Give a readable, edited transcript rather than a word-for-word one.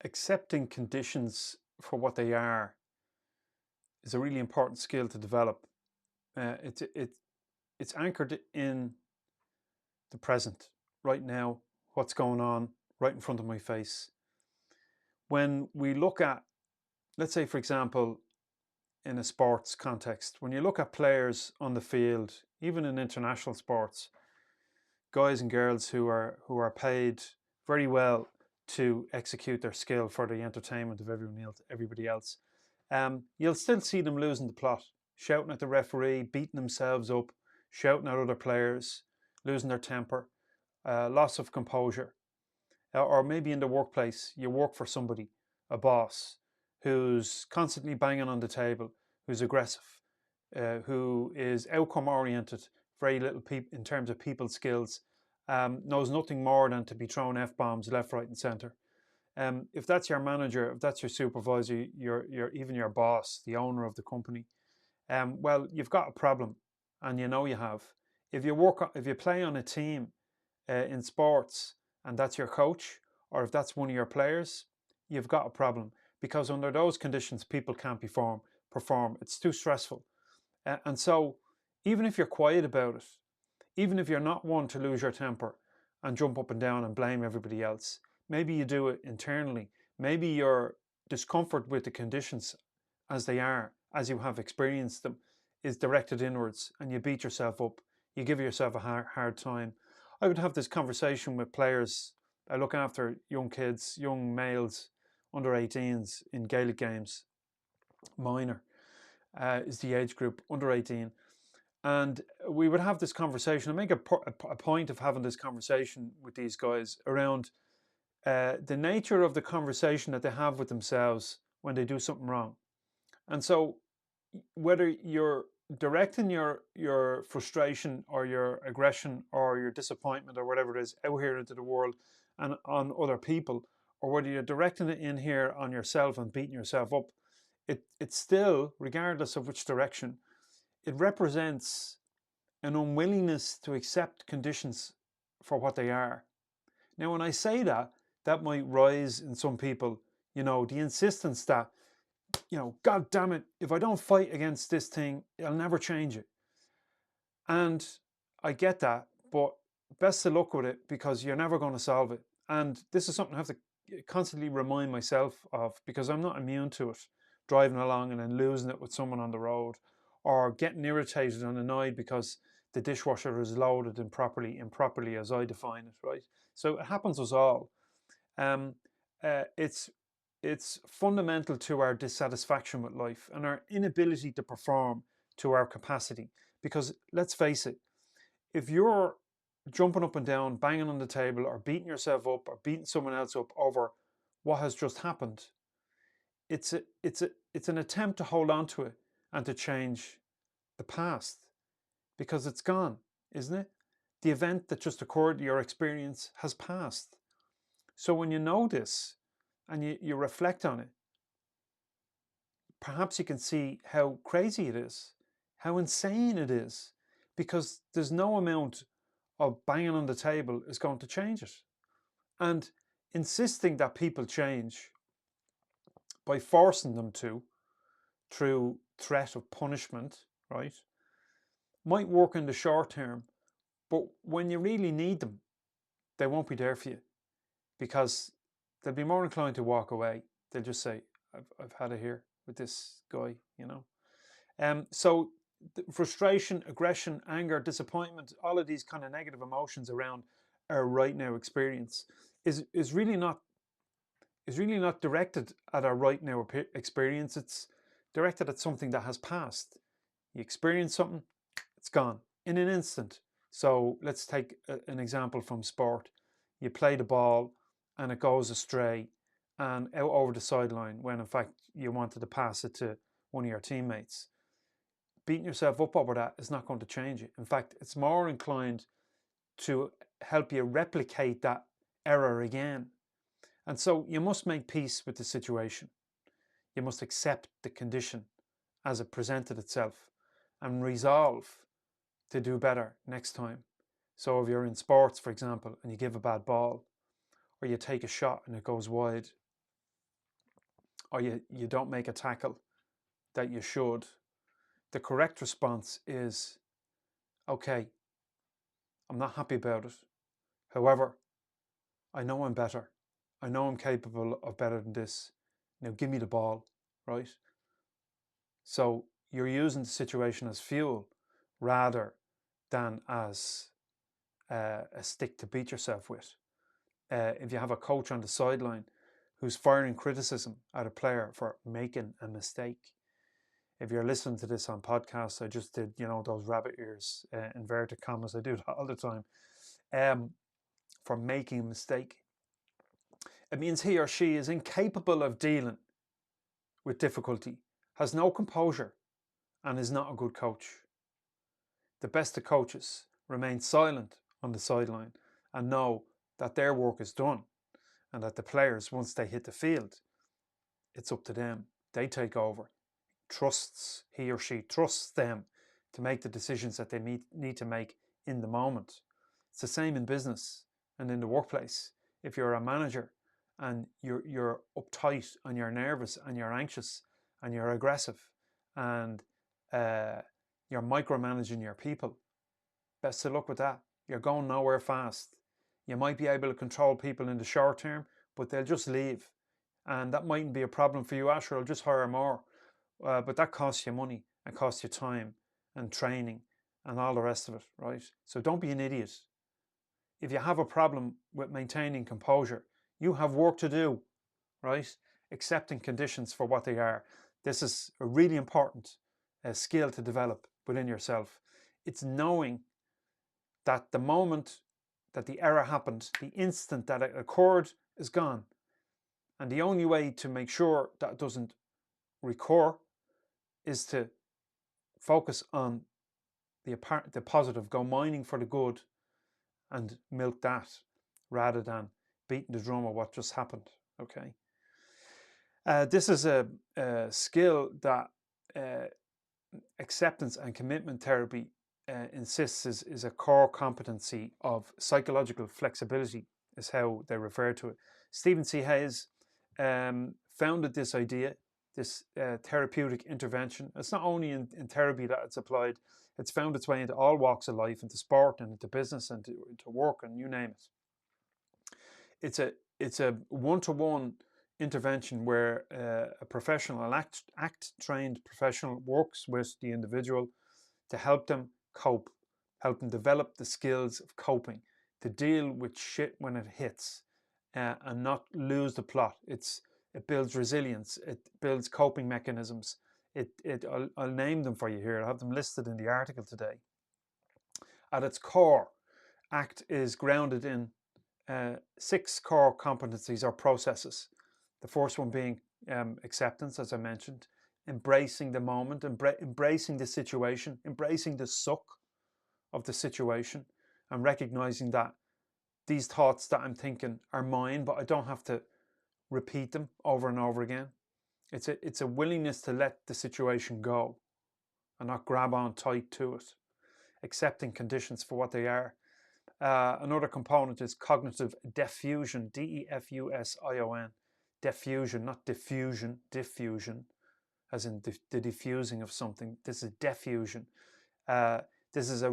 accepting conditions for what they are is a really important skill to develop. It's anchored in the present, right now, what's going on right in front of my face. When we look at, let's say, for example, in a sports context, when you look at players on the field, even in international sports, guys and girls who are paid very well to execute their skill for the entertainment of everybody else, you'll still see them losing the plot, shouting at the referee, beating themselves up, shouting at other players, losing their temper, loss of composure. Or maybe in the workplace, you work for somebody, a boss, who's constantly banging on the table, who's aggressive, who is outcome oriented, very little in terms of people skills, knows nothing more than to be throwing F-bombs left, right, and centre. If that's your manager, if that's your supervisor, even your boss, the owner of the company, well, you've got a problem, and you know you have. If you play on a team in sports, and that's your coach, or if that's one of your players, you've got a problem, because under those conditions, people can't perform. It's too stressful, and so even if you're quiet about it, even if you're not one to lose your temper and jump up and down and blame everybody else, maybe you do it internally. Maybe your discomfort with the conditions as they are, as you have experienced them, is directed inwards, and you beat yourself up. You give yourself a hard time. I would have this conversation with players. I look after young kids, young males, under 18s in Gaelic games. Minor is the age group, under 18. And we would have this conversation. I make a point of having this conversation with these guys around the nature of the conversation that they have with themselves when they do something wrong. And so whether you're directing your frustration or your aggression or your disappointment or whatever it is out here into the world and on other people, or whether you're directing it in here on yourself and beating yourself up, it's still, regardless of which direction, it represents an unwillingness to accept conditions for what they are. Now, when I say that, that might rise in some people, the insistence that, God damn it, if I don't fight against this thing, I'll never change it. And I get that, but best of luck with it, because you're never going to solve it. And this is something I have to constantly remind myself of, because I'm not immune to it. Driving along and then losing it with someone on the road, or getting irritated and annoyed because the dishwasher is loaded improperly as I define it, right? So it happens to us all. Um, it's fundamental to our dissatisfaction with life and our inability to perform to our capacity. Because let's face it, if you're jumping up and down, banging on the table, or beating yourself up, or beating someone else up over what has just happened, it's an attempt to hold on to it and to change the past, because it's gone, isn't it? The event that just occurred, your experience, has passed. So when you know this and you reflect on it, perhaps you can see how crazy it is, how insane it is, because there's no amount of banging on the table is going to change it. And insisting that people change by forcing them to, through threat of punishment, right, might work in the short term, but when you really need them, they won't be there for you, because they'll be more inclined to walk away. They'll just say, I've had it here with this guy. So frustration, aggression, anger, disappointment, all of these kind of negative emotions around our right now experience is really not directed at our right now experience. It's directed at something that has passed. You experience something, it's gone in an instant. So let's take an example from sport. You play the ball and it goes astray and out over the sideline, when in fact you wanted to pass it to one of your teammates. Beating yourself up over that is not going to change it. In fact, it's more inclined to help you replicate that error again. And so you must make peace with the situation. You must accept the condition as it presented itself and resolve to do better next time. So if you're in sports, for example, and you give a bad ball, or you take a shot and it goes wide, or you don't make a tackle that you should, the correct response is, okay, I'm not happy about it. However, I know I'm better. I know I'm capable of better than this. Now give me the ball, right? So you're using the situation as fuel rather than as a stick to beat yourself with. If you have a coach on the sideline who's firing criticism at a player for making a mistake, if you're listening to this on podcasts, I just did, those rabbit ears, inverted commas, I do that all the time, for making a mistake. It means he or she is incapable of dealing with difficulty, has no composure, and is not a good coach. The best of coaches remain silent on the sideline and know that their work is done, and that the players, once they hit the field, it's up to them. They take over. He or she trusts them to make the decisions that they need to make in the moment. It's the same in business and in the workplace. If you're a manager and you're uptight and you're nervous and you're anxious and you're aggressive and you're micromanaging your people, best of luck with that. You're going nowhere fast. You might be able to control people in the short term, but they'll just leave. And that mightn't be a problem for you, Asher. I'll just hire more. But that costs you money and costs you time and training and all the rest of it, right? So don't be an idiot. If you have a problem with maintaining composure, you have work to do, right? Accepting conditions for what they are. This is a really important skill to develop within yourself. It's knowing that the moment that the error happened, the instant that it occurred, is gone. And the only way to make sure that it doesn't recur is to focus on the positive, go mining for the good and milk that rather than beating the drum of what just happened, okay? This is a skill that acceptance and commitment therapy insists is a core competency of psychological flexibility, is how they refer to it. Stephen C. Hayes founded this idea, this therapeutic intervention. It's not only in therapy that it's applied, it's found its way into all walks of life, into sport and into business and into work and you name it. It's a one-to-one intervention where a professional, trained professional works with the individual to help them cope, help them develop the skills of coping, to deal with shit when it hits and not lose the plot. It builds resilience, it builds coping mechanisms. I'll name them for you here. I have them listed in the article today. At its core, ACT is grounded in 6 core competencies or processes. The first one being acceptance, as I mentioned, embracing the moment, embracing the situation, embracing the suck of the situation, and recognizing that these thoughts that I'm thinking are mine, but I don't have to repeat them over and over again. It's a willingness to let the situation go and not grab on tight to it. Accepting conditions for what they are. Another component is cognitive diffusion, D-E-F-U-S-I-O-N. Diffusion, not diffusion, diffusion, as in the diffusing of something. This is diffusion. This is a